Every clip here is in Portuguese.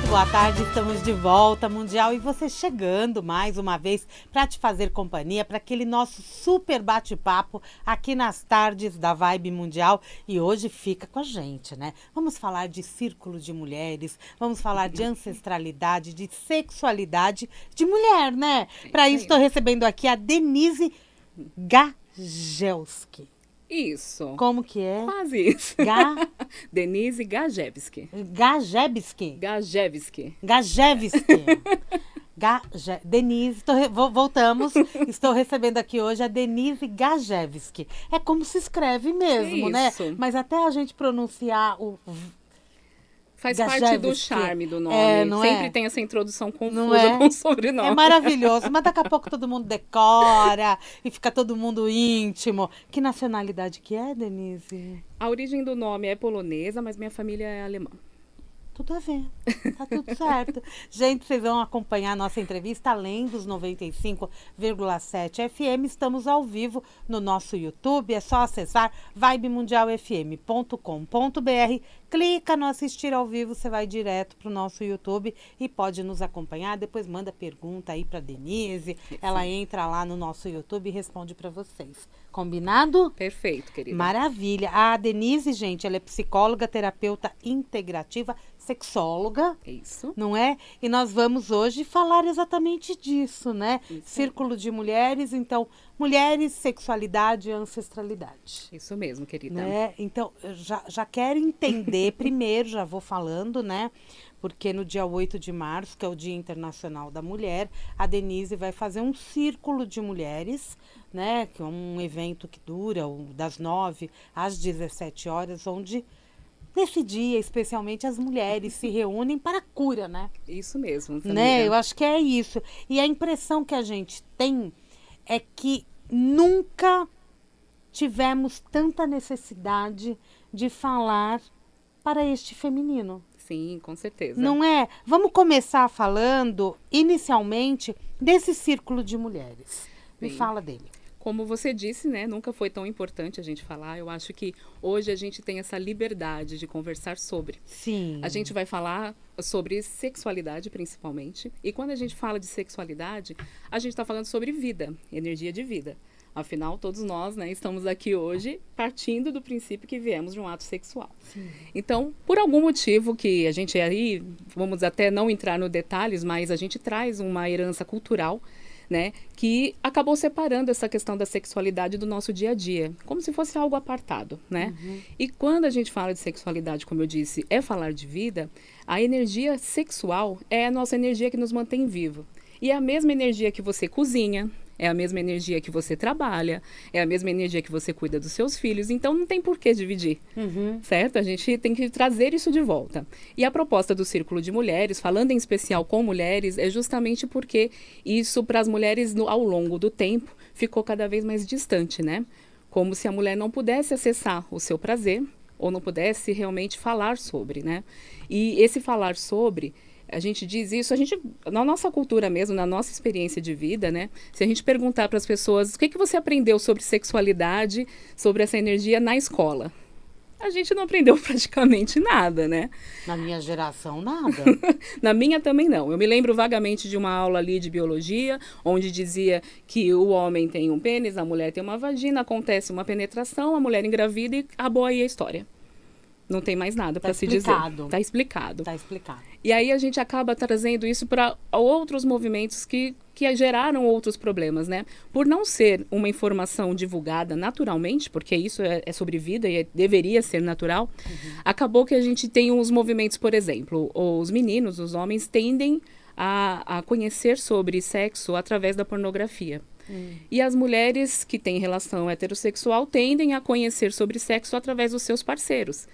boa tarde, estamos de volta, Mundial, e você chegando mais uma vez para te fazer companhia para aquele nosso super bate-papo aqui nas tardes da Vibe Mundial. E hoje fica com a gente, né? Vamos falar de círculo de mulheres, vamos falar de ancestralidade, de sexualidade de mulher, né? Para isso estou recebendo aqui a Denise Gajelski. Isso. Como que é? Quase isso. Denise Gajewski. Gajewski. Gajewski. Gajewski. Denise, voltamos. Estou recebendo aqui hoje a Denise Gajewski. É como se escreve mesmo, né? Mas até a gente pronunciar o... Faz parte do charme do nome. Sempre tem essa introdução confusa com o sobrenome. É maravilhoso, mas daqui a pouco todo mundo decora e fica todo mundo íntimo. Que nacionalidade que é, Denise? A origem do nome é polonesa, mas minha família é alemã. Tudo a ver, tá tudo certo. Gente, vocês vão acompanhar a nossa entrevista além dos 95,7 FM. Estamos ao vivo no nosso YouTube. É só acessar vibemundialfm.com.br. Clica no assistir ao vivo, você vai direto para o nosso YouTube e pode nos acompanhar. Depois manda pergunta aí para Denise. Ela entra lá no nosso YouTube e responde para vocês. Combinado? Perfeito, querida. Maravilha. A Denise, gente, ela é psicóloga, terapeuta integrativa, sexóloga. Isso. Não é? E nós vamos hoje falar exatamente disso, né? Isso. Círculo de mulheres, então, mulheres, sexualidade e ancestralidade. Isso mesmo, querida. Né? Então, eu já quero entender, primeiro, já vou falando, né? Porque no dia 8 de março, que é o Dia Internacional da Mulher, a Denise vai fazer um círculo de mulheres, né? Que é um evento que dura das 9 às 17 horas, onde nesse dia, especialmente, as mulheres se reúnem para a cura, né? Isso mesmo, família. Né? Eu acho que é isso. E a impressão que a gente tem é que nunca tivemos tanta necessidade de falar para este feminino. Sim, com certeza. Não é? Vamos começar falando, inicialmente, desse círculo de mulheres. Me fala dele. Como você disse, né, nunca foi tão importante a gente falar. Eu acho que hoje a gente tem essa liberdade de conversar sobre. Sim. A gente vai falar sobre sexualidade, principalmente. E quando a gente fala de sexualidade, a gente está falando sobre vida, energia de vida. Afinal, todos nós, né, estamos aqui hoje partindo do princípio que viemos de um ato sexual. Sim. Então, por algum motivo que a gente aí, vamos até não entrar nos detalhes, mas a gente traz uma herança cultural, né, que acabou separando essa questão da sexualidade do nosso dia a dia, como se fosse algo apartado, né? Uhum. E quando a gente fala de sexualidade, como eu disse, é falar de vida, a energia sexual é a nossa energia que nos mantém vivo. E é a mesma energia que você cozinha, é a mesma energia que você trabalha, é a mesma energia que você cuida dos seus filhos, então não tem por que dividir, certo? A gente tem que trazer isso de volta. E a proposta do Círculo de Mulheres, falando em especial com mulheres, é justamente porque isso para as mulheres ao longo do tempo ficou cada vez mais distante, né? Como se a mulher não pudesse acessar o seu prazer ou não pudesse realmente falar sobre, né? E esse falar sobre... A gente diz isso, na nossa cultura mesmo, na nossa experiência de vida, né? Se a gente perguntar para as pessoas o que você aprendeu sobre sexualidade, sobre essa energia na escola, a gente não aprendeu praticamente nada, né? Na minha geração, nada. Na minha também não. Eu me lembro vagamente de uma aula ali de biologia, onde dizia que o homem tem um pênis, a mulher tem uma vagina, acontece uma penetração, a mulher engravida e acabou aí a história. Não tem mais nada para se dizer. Está explicado. Está explicado. E aí a gente acaba trazendo isso para outros movimentos que geraram outros problemas, né? Por não ser uma informação divulgada naturalmente, porque isso é sobre vida e deveria ser natural, acabou que a gente tem uns movimentos, por exemplo, os meninos, os homens, tendem a conhecer sobre sexo através da pornografia. E as mulheres que têm relação heterossexual tendem a conhecer sobre sexo através dos seus parceiros,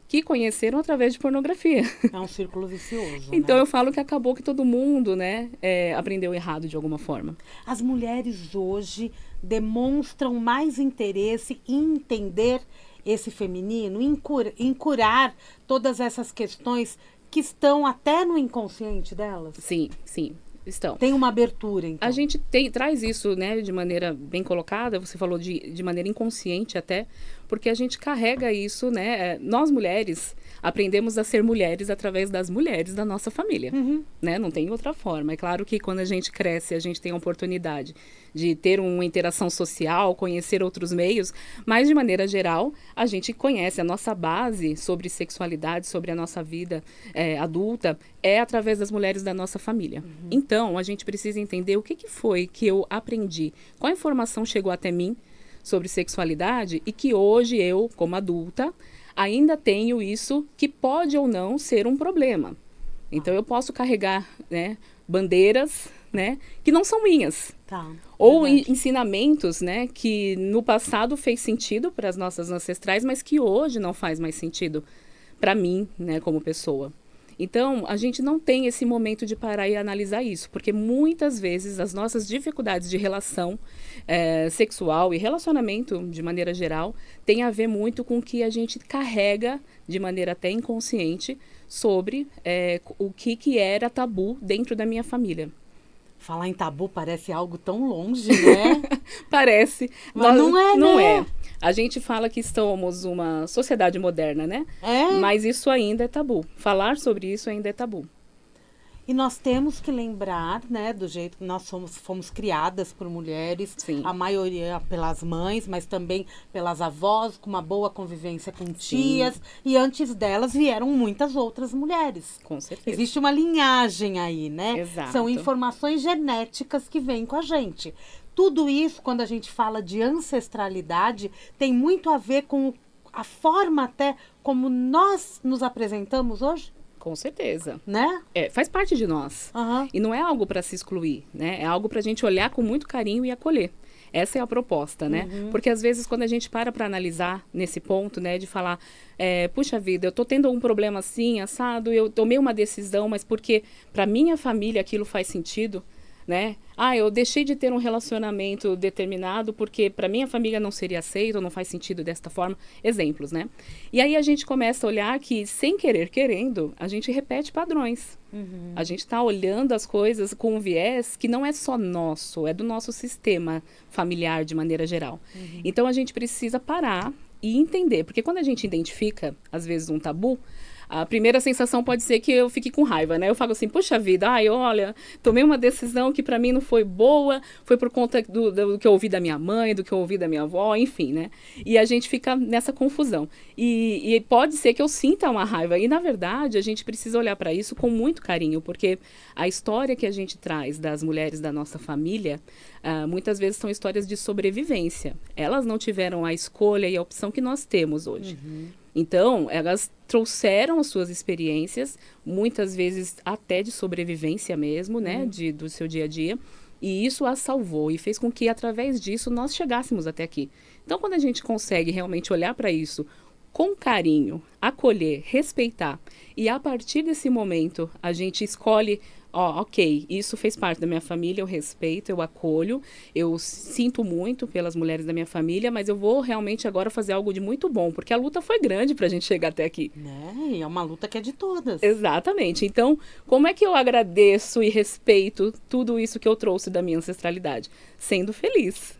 que conheceram através de pornografia. É um círculo vicioso, Então né? eu falo que acabou que todo mundo, né, aprendeu errado de alguma forma. As mulheres hoje demonstram mais interesse em entender esse feminino, em curar todas essas questões que estão até no inconsciente delas? Sim, sim. Estão. Tem uma abertura, então. A gente traz isso, né, de maneira bem colocada, você falou de maneira inconsciente até, porque a gente carrega isso, né? Nós mulheres aprendemos a ser mulheres através das mulheres da nossa família, né? Não tem outra forma. É claro que quando a gente cresce, a gente tem a oportunidade de ter uma interação social, conhecer outros meios, mas de maneira geral, a gente conhece a nossa base sobre sexualidade, sobre a nossa vida adulta, é através das mulheres da nossa família. Então, a gente precisa entender o que foi que eu aprendi, qual informação chegou até mim sobre sexualidade e que hoje eu, como adulta, ainda tenho isso que pode ou não ser um problema. Então, eu posso carregar, né, bandeiras, né, que não são minhas. Tá, ou ensinamentos, né, que no passado fez sentido para as nossas ancestrais, mas que hoje não faz mais sentido para mim, né, como pessoa. Então, a gente não tem esse momento de parar e analisar isso, porque muitas vezes as nossas dificuldades de relação sexual e relacionamento, de maneira geral, tem a ver muito com o que a gente carrega, de maneira até inconsciente, sobre o que era tabu dentro da minha família. Falar em tabu parece algo tão longe, né? Parece. Mas não é, não né? é. A gente fala que somos uma sociedade moderna, né? É. Mas isso ainda é tabu. Falar sobre isso ainda é tabu. E nós temos que lembrar, né, do jeito que nós fomos criadas por mulheres, Sim. a maioria pelas mães, mas também pelas avós, com uma boa convivência com tias. E antes delas vieram muitas outras mulheres. Com certeza. Existe uma linhagem aí, né? Exato. São informações genéticas que vêm com a gente. Tudo isso, quando a gente fala de ancestralidade, tem muito a ver com a forma até como nós nos apresentamos hoje, Com certeza. né? Faz parte de nós. Aham. E não é algo para se excluir, né? É algo para a gente olhar com muito carinho e acolher. Essa é a proposta, né? Porque às vezes quando a gente para analisar nesse ponto, né? De falar, puxa vida, eu tô tendo um problema assim, assado, eu tomei uma decisão, mas porque para minha família aquilo faz sentido, né? Eu deixei de ter um relacionamento determinado porque para minha família não seria aceito, não faz sentido desta forma. Exemplos, né? E aí a gente começa a olhar que, sem querer, querendo, a gente repete padrões. A gente está olhando as coisas com um viés que não é só nosso, é do nosso sistema familiar de maneira geral. Então a gente precisa parar e entender, porque quando a gente identifica, às vezes, um tabu, a primeira sensação pode ser que eu fique com raiva, né? Eu falo assim, puxa vida, olha, tomei uma decisão que para mim não foi boa, foi por conta do que eu ouvi da minha mãe, do que eu ouvi da minha avó, enfim, né? E a gente fica nessa confusão. E pode ser que eu sinta uma raiva. E, na verdade, a gente precisa olhar para isso com muito carinho, porque a história que a gente traz das mulheres da nossa família, muitas vezes são histórias de sobrevivência. Elas não tiveram a escolha e a opção que nós temos hoje. Então, elas trouxeram as suas experiências, muitas vezes até de sobrevivência mesmo, né, do seu dia a dia, e isso a salvou e fez com que, através disso, nós chegássemos até aqui. Então, quando a gente consegue realmente olhar para isso com carinho, acolher, respeitar, e a partir desse momento a gente escolhe, ok, isso fez parte da minha família, eu respeito, eu acolho, eu sinto muito pelas mulheres da minha família, mas eu vou realmente agora fazer algo de muito bom, porque a luta foi grande para a gente chegar até aqui. Né? E é uma luta que é de todas. Exatamente. Então, como é que eu agradeço e respeito tudo isso que eu trouxe da minha ancestralidade? Sendo feliz.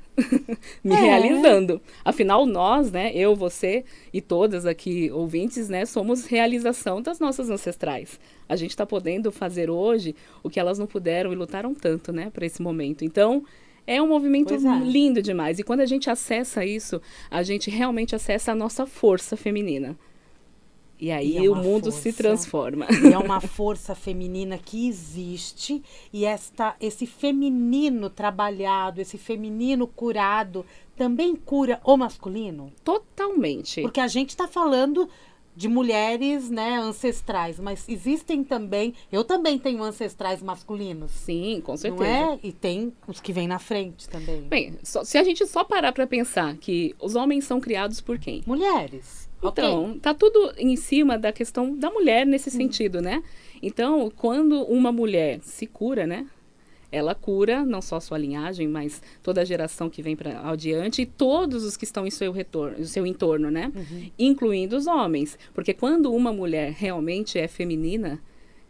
Me realizando. Afinal, nós, né, eu, você e todas aqui ouvintes, né, somos realização das nossas ancestrais. A gente está podendo fazer hoje o que elas não puderam e lutaram tanto, né, para esse momento. Então, é um movimento lindo demais. E quando a gente acessa isso, a gente realmente acessa a nossa força feminina. E aí o mundo se transforma. E é uma força feminina que existe. E esse feminino trabalhado, esse feminino curado, também cura o masculino? Totalmente. Porque a gente está falando de mulheres, né, ancestrais, mas existem também, eu também tenho ancestrais masculinos. Sim, com certeza. Não é? E tem os que vêm na frente também. Bem, se a gente só parar para pensar que os homens são criados por quem? Mulheres. Então, tá tudo em cima da questão da mulher nesse sentido, né? Então, quando uma mulher se cura, né? Ela cura não só sua linhagem, mas toda a geração que vem para adiante e todos os que estão em seu entorno, né? Incluindo os homens. Porque quando uma mulher realmente é feminina,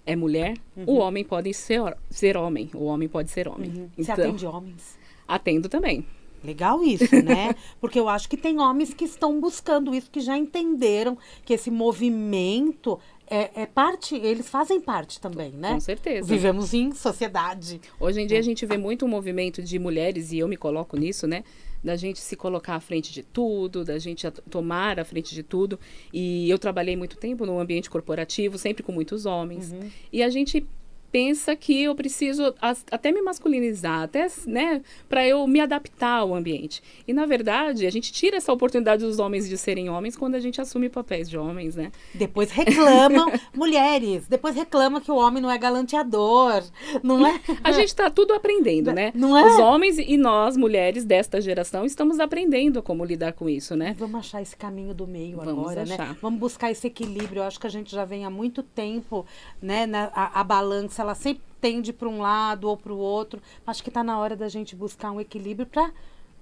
é mulher, o homem pode ser homem. O homem pode ser homem. Você atende homens? Atendo também. Legal isso, né? Porque eu acho que tem homens que estão buscando isso, que já entenderam que esse movimento é parte, eles fazem parte também, né? Com certeza. Vivemos em sociedade. Hoje em dia a gente vê muito um movimento de mulheres, e eu me coloco nisso, né? Da gente se colocar à frente de tudo, da gente tomar à frente de tudo. E eu trabalhei muito tempo no ambiente corporativo, sempre com muitos homens. E a gente pensa que eu preciso até me masculinizar, até, né, para eu me adaptar ao ambiente. E, na verdade, a gente tira essa oportunidade dos homens de serem homens quando a gente assume papéis de homens, né? Depois reclamam, mulheres, depois reclamam que o homem não é galanteador, não é? A gente está tudo aprendendo, né? Não é? Os homens e nós, mulheres desta geração, estamos aprendendo como lidar com isso, né? Vamos achar esse caminho do meio Vamos agora, achar. né? Vamos buscar esse equilíbrio. Eu acho que a gente já vem há muito tempo, né? A balança, ela sempre tende para um lado ou para o outro. Acho que está na hora da gente buscar um equilíbrio para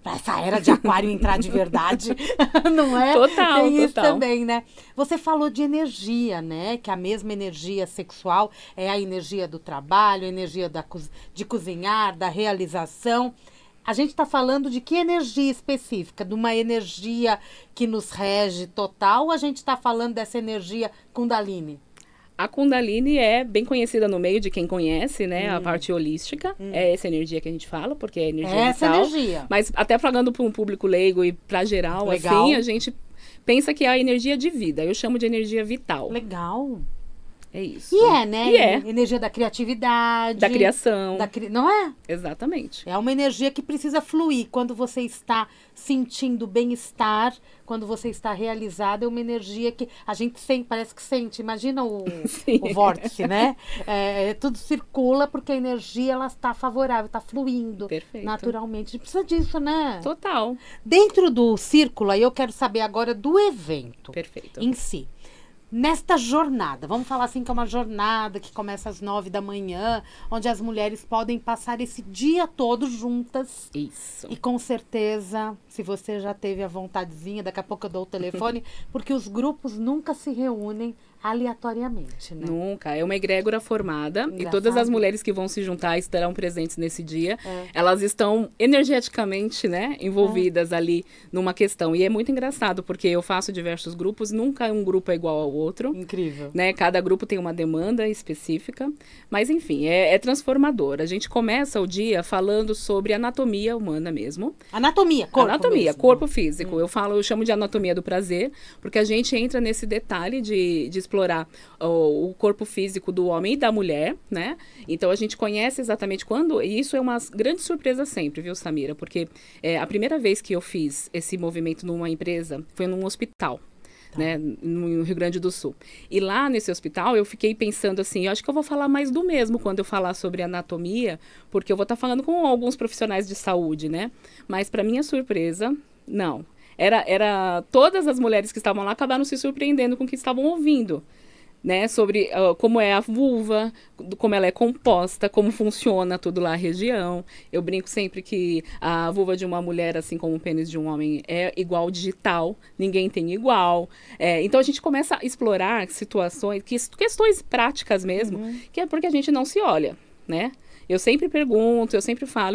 essa era de aquário entrar de verdade, não é? Total, Tem isso total. também, né? Você falou de energia, né? Que a mesma energia sexual é a energia do trabalho, a energia de cozinhar, da realização. A gente está falando de que energia específica? De uma energia que nos rege total ou a gente está falando dessa energia Kundalini? A Kundalini é bem conhecida no meio de quem conhece, né? A parte holística. É essa energia que a gente fala, porque é energia Essa vital. energia. Mas até falando para um público leigo e para geral, Legal. assim, a gente pensa que é a energia de vida. Eu chamo de energia vital. Legal. É isso. E é, né? E é. Energia da criatividade. Da criação. Não é? Exatamente. É uma energia que precisa fluir. Quando você está sentindo bem-estar, quando você está realizado, é uma energia que a gente sente, parece que sente. Imagina o vórtice, né? Tudo circula porque a energia ela está favorável, está fluindo. Perfeito. Naturalmente. A gente precisa disso, né? Total. Dentro do círculo, aí eu quero saber agora do evento Perfeito. em si. Nesta jornada, vamos falar assim que é uma jornada que começa às 9 da manhã, onde as mulheres podem passar esse dia todo juntas. Isso. E com certeza, se você já teve a vontadezinha, daqui a pouco eu dou o telefone, porque os grupos nunca se reúnem aleatoriamente, né? Nunca. É uma egrégora formada e Engraçado. todas as mulheres que vão se juntar estarão presentes nesse dia. Elas estão energeticamente, né, envolvidas ali numa questão. E é muito engraçado, porque eu faço diversos grupos, nunca um grupo é igual ao outro. Incrível. Né? Cada grupo tem uma demanda específica, mas enfim, é transformador. A gente começa o dia falando sobre anatomia humana mesmo. Anatomia, corpo Anatomia, mesmo. corpo físico. Eu chamo de anatomia do prazer, porque a gente entra nesse detalhe de explorar o corpo físico do homem e da mulher, né? Então a gente conhece exatamente quando, e isso é uma grande surpresa sempre, viu, Samira? Porque a primeira vez que eu fiz esse movimento numa empresa foi num hospital. Né, no Rio Grande do Sul. E lá nesse hospital eu fiquei pensando assim, eu acho que eu vou falar mais do mesmo quando eu falar sobre anatomia, porque eu vou estar falando com alguns profissionais de saúde, né? Mas para minha surpresa, não. Era todas as mulheres que estavam lá acabaram se surpreendendo com o que estavam ouvindo. Né, sobre como é a vulva, como ela é composta, como funciona tudo lá a região. Eu brinco sempre que a vulva de uma mulher, assim como o pênis de um homem, é igual digital, ninguém tem igual. Então a gente começa a explorar situações, questões práticas mesmo, que é porque a gente não se olha, né? Eu sempre pergunto, eu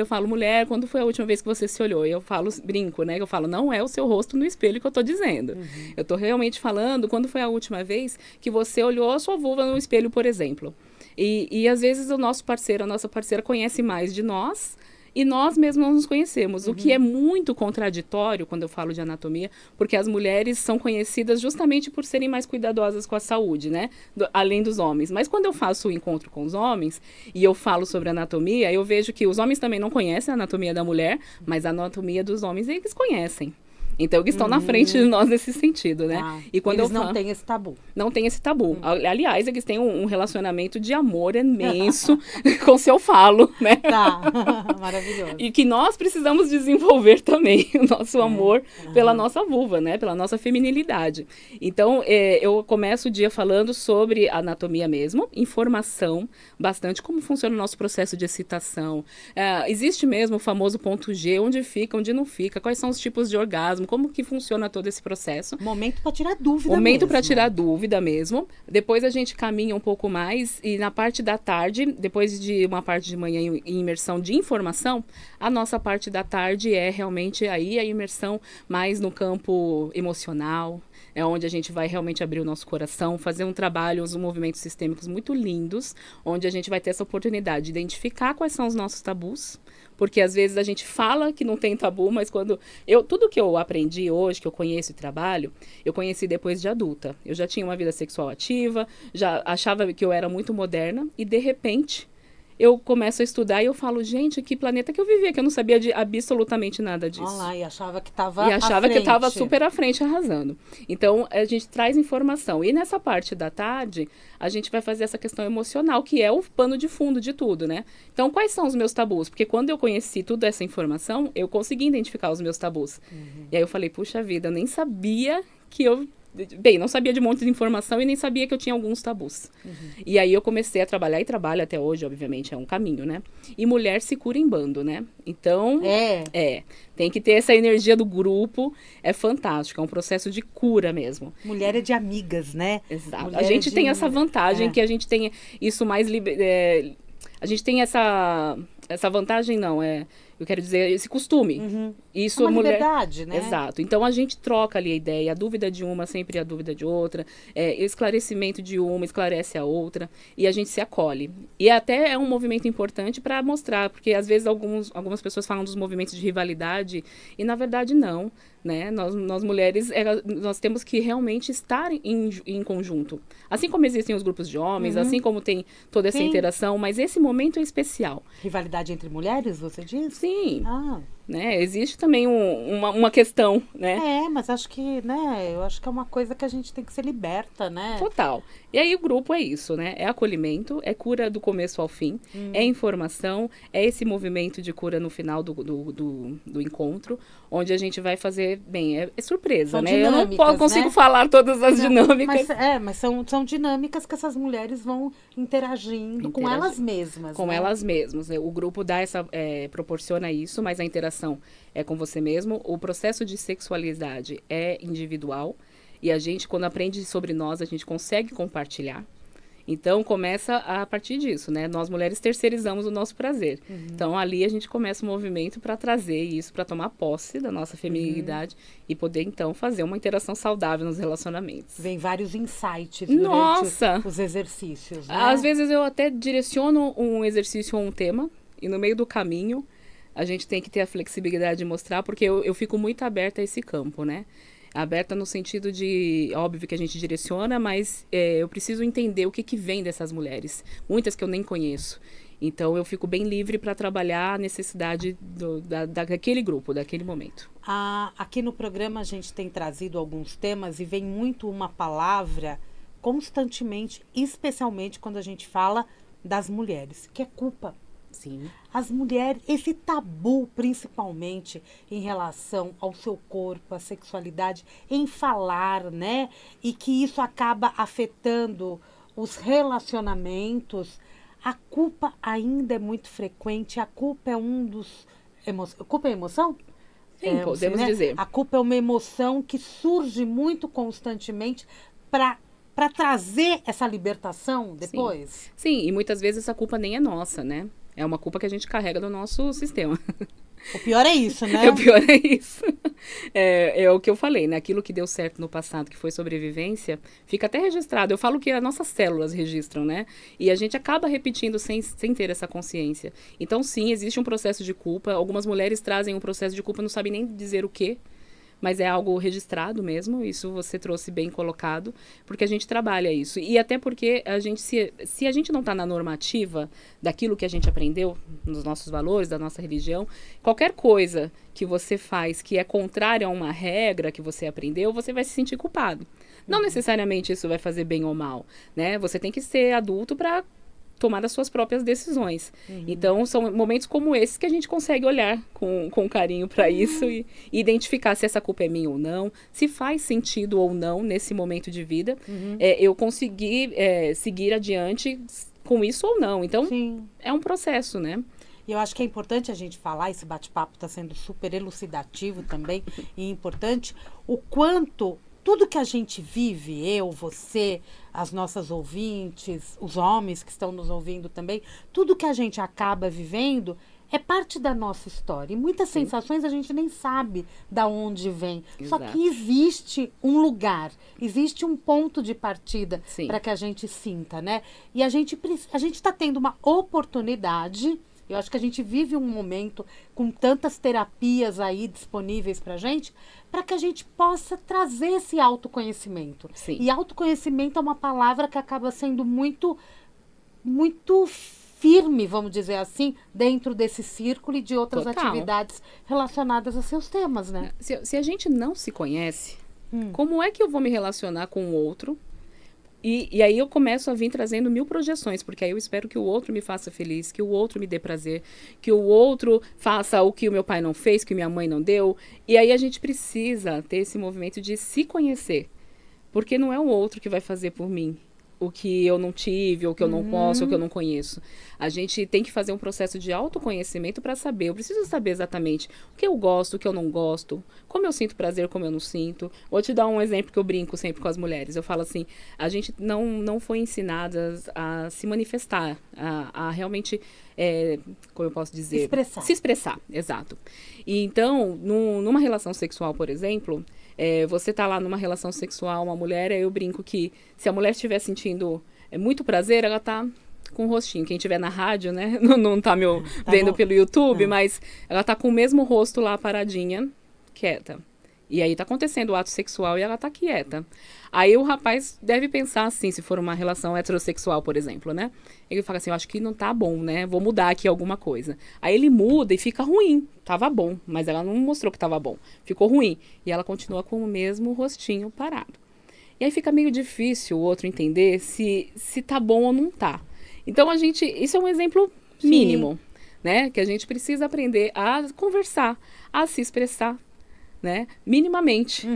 falo, mulher, quando foi a última vez que você se olhou? E eu brinco, né? Eu falo, não é o seu rosto no espelho que eu tô dizendo. Eu tô realmente falando quando foi a última vez que você olhou a sua vulva no espelho, por exemplo. E às vezes o nosso parceiro, a nossa parceira conhece mais de nós e nós mesmos não nos conhecemos, o que é muito contraditório quando eu falo de anatomia, porque as mulheres são conhecidas justamente por serem mais cuidadosas com a saúde, né? Além dos homens. Mas quando eu faço o encontro com os homens e eu falo sobre anatomia, eu vejo que os homens também não conhecem a anatomia da mulher, mas a anatomia dos homens eles conhecem. Então, eles estão na frente de nós nesse sentido, né? E quando eles não têm esse tabu. Não tem esse tabu. Aliás, eles têm um relacionamento de amor imenso com seu falo, né? Tá, maravilhoso. E que nós precisamos desenvolver também o nosso amor pela nossa vulva, né? Pela nossa feminilidade. Então, eu começo o dia falando sobre anatomia mesmo, informação, bastante como funciona o nosso processo de excitação. Existe mesmo o famoso ponto G, onde fica, onde não fica, quais são os tipos de orgasmo, como que funciona todo esse processo. Momento para tirar dúvida Momento mesmo. para tirar dúvida mesmo. Depois a gente caminha um pouco mais e na parte da tarde, depois de uma parte de manhã em imersão de informação, a nossa parte da tarde é realmente aí a imersão mais no campo emocional, é onde a gente vai realmente abrir o nosso coração, fazer um trabalho, uns movimentos sistêmicos muito lindos, onde a gente vai ter essa oportunidade de identificar quais são os nossos tabus, porque às vezes a gente fala que não tem tabu, mas tudo que eu aprendi hoje, que eu conheço e trabalho, eu conheci depois de adulta. Eu já tinha uma vida sexual ativa, já achava que eu era muito moderna e de repente eu começo a estudar e eu falo, gente, que planeta que eu vivia, que eu não sabia de absolutamente nada disso. Olha lá, e achava que estava E achava que estava super à frente, arrasando. Então, a gente traz informação. E nessa parte da tarde, a gente vai fazer essa questão emocional, que é o pano de fundo de tudo, né? Então, quais são os meus tabus? Porque quando eu conheci toda essa informação, eu consegui identificar os meus tabus. E aí eu falei, puxa vida, eu nem sabia que eu... Bem, não sabia de um monte de informação e nem sabia que eu tinha alguns tabus. E aí eu comecei a trabalhar e trabalho até hoje, obviamente, é um caminho, né? E mulher se cura em bando, né? Então, tem que ter essa energia do grupo, é fantástico, é um processo de cura mesmo. Mulher é de amigas, né? Exato. Mulher A gente tem essa vantagem que a gente tem isso mais... a gente tem essa vantagem, não, eu quero dizer, esse costume. Isso é uma mulher... liberdade, né? Exato. Então, a gente troca ali a ideia, a dúvida de uma sempre a dúvida de outra, o esclarecimento de uma esclarece a outra, e a gente se acolhe. E até é um movimento importante para mostrar, porque às vezes algumas pessoas falam dos movimentos de rivalidade, e na verdade não, né? Nós mulheres, nós temos que realmente estar em conjunto. Assim como existem os grupos de homens, assim como tem toda essa interação, mas esse momento é especial. Rivalidade entre mulheres, você diz? Sim. Ah. Né? Existe também uma questão, né? Mas acho que, né? Eu acho que é uma coisa que a gente tem que ser liberta, né? Total. E aí o grupo é isso, né? É acolhimento, é cura do começo ao fim, é informação, é esse movimento de cura no final do encontro, onde a gente vai fazer, bem, é surpresa, são né? Eu não consigo né? falar todas as dinâmicas. Mas são dinâmicas que essas mulheres vão interagindo com elas mesmas. Com né? elas mesmas. O grupo dá proporciona isso, mas a interação é com você mesmo. O processo de sexualidade é individual e a gente, quando aprende sobre nós, a gente consegue compartilhar. Então, começa a partir disso, né? Nós, mulheres, terceirizamos o nosso prazer. Então, ali a gente começa um movimento para trazer isso, para tomar posse da nossa feminilidade e poder, então, fazer uma interação saudável nos relacionamentos. Vem vários insights durante os exercícios, né? Às vezes, eu até direciono um exercício ou um tema e, no meio do caminho, a gente tem que ter a flexibilidade de mostrar, porque eu fico muito aberta a esse campo, né? Aberta no sentido de, óbvio que a gente direciona, mas eu preciso entender o que vem dessas mulheres. Muitas que eu nem conheço. Então, eu fico bem livre para trabalhar a necessidade daquele grupo, daquele momento. Aqui no programa a gente tem trazido alguns temas e vem muito uma palavra constantemente, especialmente quando a gente fala das mulheres, que é culpa. Sim. As mulheres, esse tabu principalmente em relação ao seu corpo, à sexualidade, em falar, né? E que isso acaba afetando os relacionamentos. A culpa ainda é muito frequente, a culpa é um dos... Culpa é emoção? Sim, podemos dizer. A culpa é uma emoção que surge muito constantemente para trazer essa libertação depois. Sim, e muitas vezes essa culpa nem é nossa, né? É uma culpa que a gente carrega no nosso sistema. O pior é isso, né? O pior é isso. É o que eu falei, né? Aquilo que deu certo no passado, que foi sobrevivência, fica até registrado. Eu falo que as nossas células registram, né? E a gente acaba repetindo sem ter essa consciência. Então, sim, existe um processo de culpa. Algumas mulheres trazem um processo de culpa, não sabem nem dizer o quê. Mas é algo registrado mesmo, isso você trouxe bem colocado, porque a gente trabalha isso. E até porque a gente, se a gente não está na normativa daquilo que a gente aprendeu, nos nossos valores, da nossa religião, qualquer coisa que você faz que é contrária a uma regra que você aprendeu, você vai se sentir culpado. Não necessariamente isso vai fazer bem ou mal, né? Você tem que ser adulto para tomar as suas próprias decisões. Então, são momentos como esses que a gente consegue olhar com carinho para isso e identificar se essa culpa é minha ou não, se faz sentido ou não nesse momento de vida, eu conseguir seguir adiante com isso ou não. Então, é um processo, né? E eu acho que é importante a gente falar, esse bate-papo está sendo super elucidativo também, e importante, o quanto tudo que a gente vive, eu, você, as nossas ouvintes, os homens que estão nos ouvindo também, tudo que a gente acaba vivendo é parte da nossa história. E muitas sensações a gente nem sabe da onde vem. Só que existe um lugar, existe um ponto de partida para que a gente sinta, né? E a gente está tendo uma oportunidade. Eu acho que a gente vive um momento com tantas terapias aí disponíveis para que a gente possa trazer esse autoconhecimento. Sim. E autoconhecimento é uma palavra que acaba sendo muito firme, vamos dizer assim, dentro desse círculo e de outras atividades relacionadas a seus temas, né? Se a gente não se conhece, como é que eu vou me relacionar com o outro? E aí eu começo a vir trazendo 1000 projeções, porque aí eu espero que o outro me faça feliz, que o outro me dê prazer, que o outro faça o que o meu pai não fez, que minha mãe não deu. E aí a gente precisa ter esse movimento de se conhecer, porque não é o outro que vai fazer por mim o que eu não tive, ou que eu não posso, ou que eu não conheço. A gente tem que fazer um processo de autoconhecimento para saber. Eu preciso saber exatamente o que eu gosto, o que eu não gosto, como eu sinto prazer, como eu não sinto. Vou te dar um exemplo que eu brinco sempre com as mulheres. Eu falo assim, a gente não foi ensinadas a se manifestar, a realmente, como eu posso dizer? Se expressar, exato. E então, numa relação sexual, por exemplo, você tá lá numa relação sexual, uma mulher, eu brinco que se a mulher estiver sentindo muito prazer, ela tá com o rostinho. Quem estiver na rádio, né, não tá me vendo pelo YouTube, mas ela tá com o mesmo rosto lá paradinha, quieta. E aí tá acontecendo o ato sexual e ela tá quieta. Aí o rapaz deve pensar assim, se for uma relação heterossexual, por exemplo, né? Ele fala assim, eu acho que não tá bom, né? Vou mudar aqui alguma coisa. Aí ele muda e fica ruim. Tava bom, mas ela não mostrou que tava bom. Ficou ruim. E ela continua com o mesmo rostinho parado. E aí fica meio difícil o outro entender se tá bom ou não tá. Então isso é um exemplo mínimo, né? Que a gente precisa aprender a conversar, a se expressar, né? Minimamente.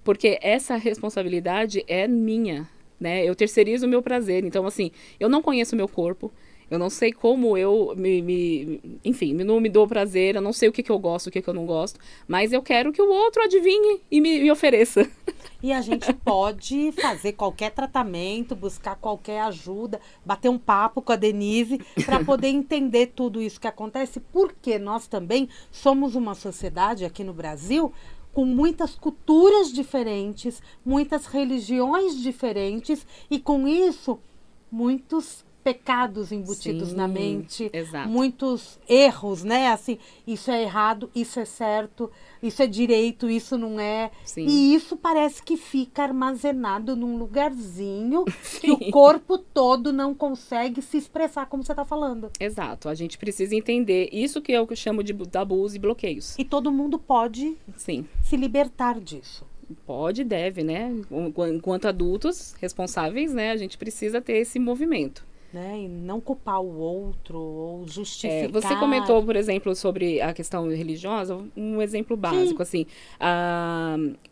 Porque essa responsabilidade é minha, né? Eu terceirizo o meu prazer. Então, assim, eu não conheço o meu corpo. Eu não sei como eu enfim, não me dou prazer. Eu não sei o que eu gosto, o que eu não gosto. Mas eu quero que o outro adivinhe e me ofereça. E a gente pode fazer qualquer tratamento, buscar qualquer ajuda, bater um papo com a Denise para poder entender tudo isso que acontece. Porque nós também somos uma sociedade aqui no Brasil com muitas culturas diferentes, muitas religiões diferentes e com isso muitos pecados embutidos na mente, muitos erros, né? Assim, isso é errado, isso é certo, isso é direito, isso não é. E isso parece que fica armazenado num lugarzinho que o corpo todo não consegue se expressar, como você está falando. Exato. A gente precisa entender isso que eu chamo de tabus e bloqueios. E todo mundo pode se libertar disso. Pode e deve, né? Enquanto adultos responsáveis, né? A gente precisa ter esse movimento. Né? E não culpar o outro ou justificar. Você comentou, por exemplo, sobre a questão religiosa, um exemplo básico, assim,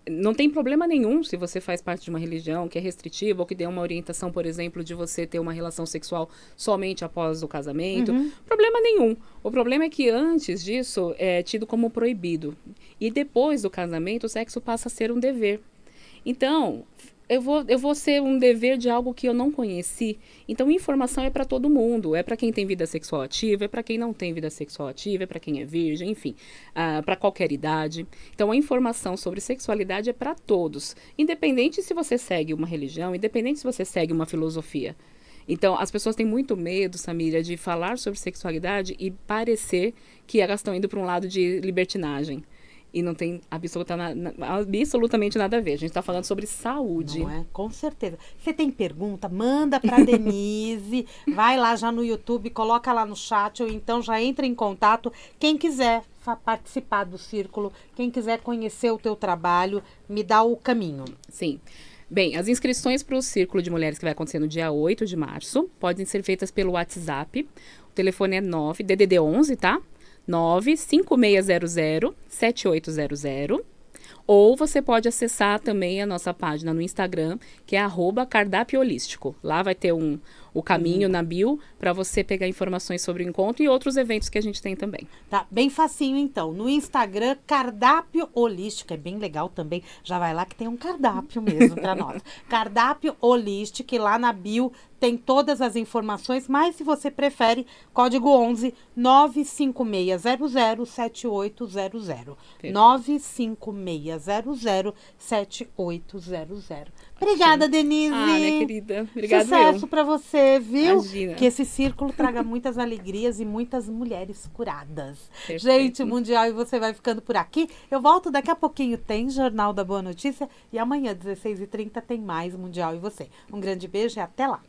não tem problema nenhum se você faz parte de uma religião que é restritiva ou que dê uma orientação, por exemplo, de você ter uma relação sexual somente após o casamento. Problema nenhum. O problema é que antes disso é tido como proibido. E depois do casamento, o sexo passa a ser um dever. Então, eu vou ser um dever de algo que eu não conheci. Então, informação é para todo mundo. É para quem tem vida sexual ativa, é para quem não tem vida sexual ativa, é para quem é virgem, enfim, para qualquer idade. Então, a informação sobre sexualidade é para todos. Independente se você segue uma religião, independente se você segue uma filosofia. Então, as pessoas têm muito medo, Samília, de falar sobre sexualidade e parecer que elas estão indo para um lado de libertinagem. E não tem absolutamente nada a ver. A gente está falando sobre saúde. Não é? Com certeza. Você tem pergunta? Manda para a Denise. Vai lá já no YouTube, coloca lá no chat, ou então já entra em contato. Quem quiser participar do círculo, quem quiser conhecer o teu trabalho, me dá o caminho. Sim. Bem, as inscrições para o Círculo de Mulheres que vai acontecer no dia 8 de março podem ser feitas pelo WhatsApp. O telefone é DDD 11, tá? 95600-7800, ou você pode acessar também a nossa página no Instagram, que é @cardápio holístico. Lá vai ter um o caminho na bio para você pegar informações sobre o encontro e outros eventos que a gente tem também. Tá bem facinho, então. No Instagram, Cardápio Holístico, é bem legal também. Já vai lá que tem um cardápio mesmo para nós. Cardápio Holístico, e lá na bio tem todas as informações, mas se você prefere, código 11 95600 7800. 95600 7800. Obrigada, Denise. Minha querida. Obrigada. Sucesso para você, viu? Imagina. Que esse círculo traga muitas alegrias e muitas mulheres curadas. Perfeito. Gente, Mundial, e você vai ficando por aqui. Eu volto daqui a pouquinho, tem Jornal da Boa Notícia. E amanhã, 16h30, tem mais Mundial e você. Um grande beijo e até lá.